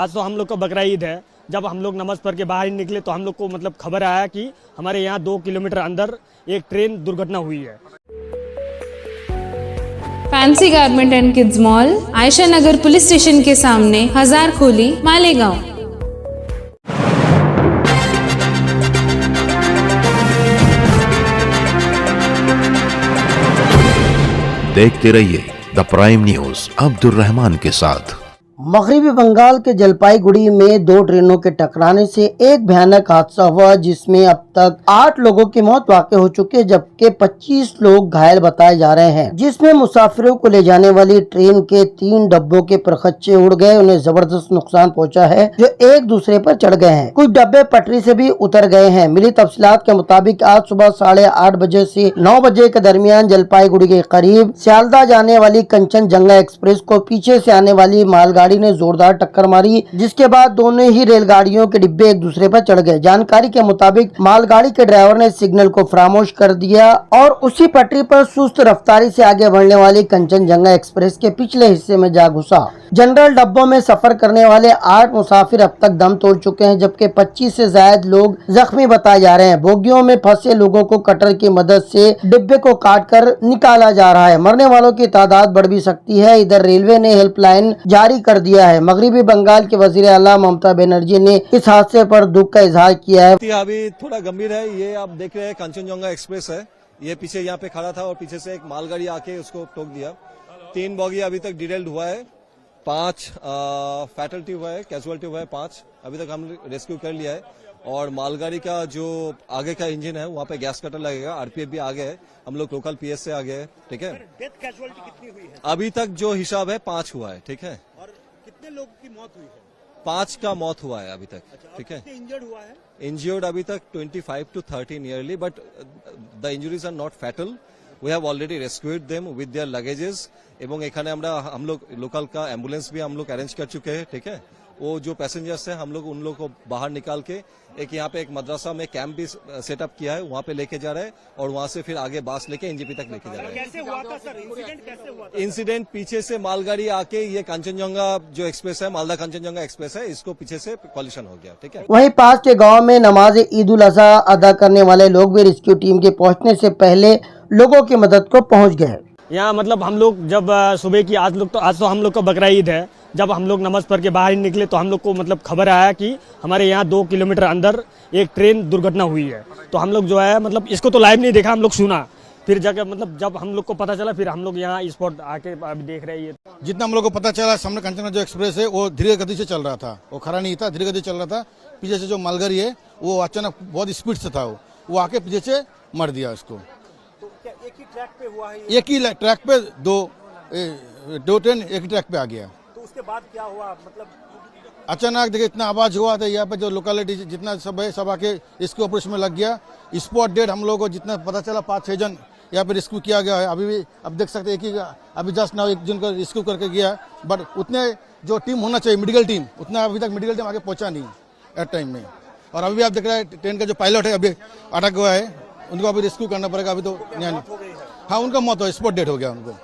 आज तो हम लोग का बकरा ईद है। जब हम लोग नमाज पढ़ के बाहर निकले तो हम लोग को मतलब खबर आया कि हमारे यहाँ 2 किलोमीटर अंदर एक ट्रेन दुर्घटना हुई है। Fancy garment and kids mall, Ayesha Nagar police station के सामने, हजार खोली, मालेगांव। देखते रहिए the prime news Abdul Rahman के साथ। मगरबी बंगाल के जलपाईगुड़ी में 2 ट्रेनों के टकराने से एक भयानक हादसा हुआ, जिसमें अब तक 8 लोगों की मौत वाक़ई हो चुकी है, जबकि 25 लोग घायल बताए जा रहे हैं। जिसमें मुसाफिरों को ले जाने वाली ट्रेन के 3 डब्बों के परखच्चे उड़ गए, उन्हें जबरदस्त नुकसान पहुंचा है, जो एक दूसरे पर चढ़ गए हैं। कुछ डब्बे पटरी से भी उतर गए हैं। मिली तफसीलात के मुताबिक आज सुबह 8:30 बजे से 9 बजे के दरमियान जलपाईगुड़ी के करीब सियालदा जाने वाली कंचनजंगा एक्सप्रेस को पीछे से आने वाली मालगाड़ी ने जोरदार टक्कर मारी, जिसके बाद दोनों ही रेलगाड़ियों के डिब्बे एक दूसरे पर चढ़ गए। जानकारी के मुताबिक मालगाड़ी के ड्राइवर ने सिग्नल को फरामोश कर दिया और उसी पटरी पर सुस्त रफ्तारी से आगे बढ़ने वाली कंचनजंगा एक्सप्रेस के पिछले हिस्से में जा घुसा। जनरल डब्बों में सफर करने वाले 8 मुसाफिर अब तक दम तोड़ चुके हैं, जबकि 25 से ज्यादा लोग जख्मी बताए जा रहे हैं। बोगियों में फंसे लोगों को कटर की मदद से डिब्बे को काटकर निकाला जा रहा है। मरने वालों की तादाद बढ़ भी सकती है। इधर रेलवे ने हेल्पलाइन जारी कर दिया है। मगरबी बंगाल के वजीर आला ममता बनर्जी ने इस हादसे पर दुख का इजहार किया है। अभी थोड़ा गंभीर है। ये आप देख रहे हैं कंचनजंगा एक्सप्रेस है, ये पीछे यहाँ पे खड़ा था और पीछे से एक मालगाड़ी आके उसको ठोक दिया। 3 बॉगी अभी तक डिटेल्ड हुआ है, 5 फैटलिटी हुआ है, कैजुअलिटी हुआ है 5 अभी तक हम रेस्क्यू कर लिया है। और मालगाड़ी का जो आगे का इंजन है वहाँ पे गैस कटर लगेगा। आरपीएफ भी आगे है, हम लोग लोकल पीएस से आगे है। ठीक है, डेथ कैजुअलिटी कितनी हुई है? अभी तक जो हिसाब है 5 हुआ है। ठीक है, और कितने लोगों की मौत हुई है? 5 का मौत हुआ है अभी तक। ठीक है, इंजर्ड हुआ है? इंजर्ड अभी तक 25 to 30 nearly, but the injuries are not fatal. We have already rescued them with their luggages. एवं एखाने हम लोग लोकल का एम्बुलेंस भी हम लोग अरेंज कर चुके हैं। ठीक है, वो जो पैसेंजर्स हैं हम लोग उन लोग को बाहर निकाल के एक यहाँ पे एक मदरसा में कैंप भी सेटअप किया है, वहाँ पे लेके जा रहे हैं और वहाँ से फिर आगे बास लेके एनजेपी तक लेके जा रहे हैं। कैसे हुआ था सर? इंसिडेंट कैसे हुआ था? इंसिडेंट पीछे से मालगाड़ी आके ये कंचनजंगा जो एक्सप्रेस है, मालदा कंचनजंगा एक्सप्रेस है, इसको पीछे से कॉलिशन हो गया। ठीक है, वहीं पास के गांव में नमाज ईद उल अजहा अदा करने वाले लोग भी रेस्क्यू टीम के पहुंचने से पहले लोगों की मदद को पहुंच गए। यहाँ मतलब हम लोग जब सुबह की आज तो हम लोग का बकरा ईद है। जब हम लोग नमाज पढ़ के बाहर निकले तो हम लोग को मतलब खबर आया कि हमारे यहाँ 2 किलोमीटर अंदर एक ट्रेन दुर्घटना हुई है। तो हम लोग जो है मतलब इसको तो लाइव नहीं देखा, हम लोग सुना। फिर जाकर मतलब जब हम लोग को पता चला फिर हम लोग यहाँ स्पॉट आके अभी देख रहे हैं। जितना हम लोग को पता चला, सामने कंचना जो एक्सप्रेस है वो धीरे गति से चल रहा था, वो खड़ा नहीं था, धीरे गति चल रहा था। पीछे से जो मालगाड़ी है वो अचानक बहुत स्पीड से था, वो आके पीछे से मर दिया उसको। तो क्या एक ही ट्रैक पे हुआ है? एक ही ट्रैक पे दो ट्रेन एक ही ट्रैक पे आ गया। तो उसके बाद क्या हुआ? मतलब अचानक देखिए इतना आवाज हुआ था, यहाँ पे जो लोकेलिटी जितना सब है सब आके इसके ऑपरेशन में लग गया। स्पॉट डेड हम लोगों को जितना पता चला 5-6 जन यहाँ पे रेस्क्यू किया गया है। अभी भी अब देख सकते हैं कि अभी जस्ट नाउ एक जन को रेस्क्यू करके गया, बट उतने जो टीम होना चाहिए मेडिकल टीम, उतना अभी तक मेडिकल टीम आगे पहुंचा नहीं एट टाइम में। और अभी भी आप देख रहे हैं ट्रेन का जो पायलट है अभी अटक गया है, उनको अभी रेस्क्यू करना पड़ेगा। अभी तो हाँ, उनका मौत हो, स्पॉट डेड हो गया उनको।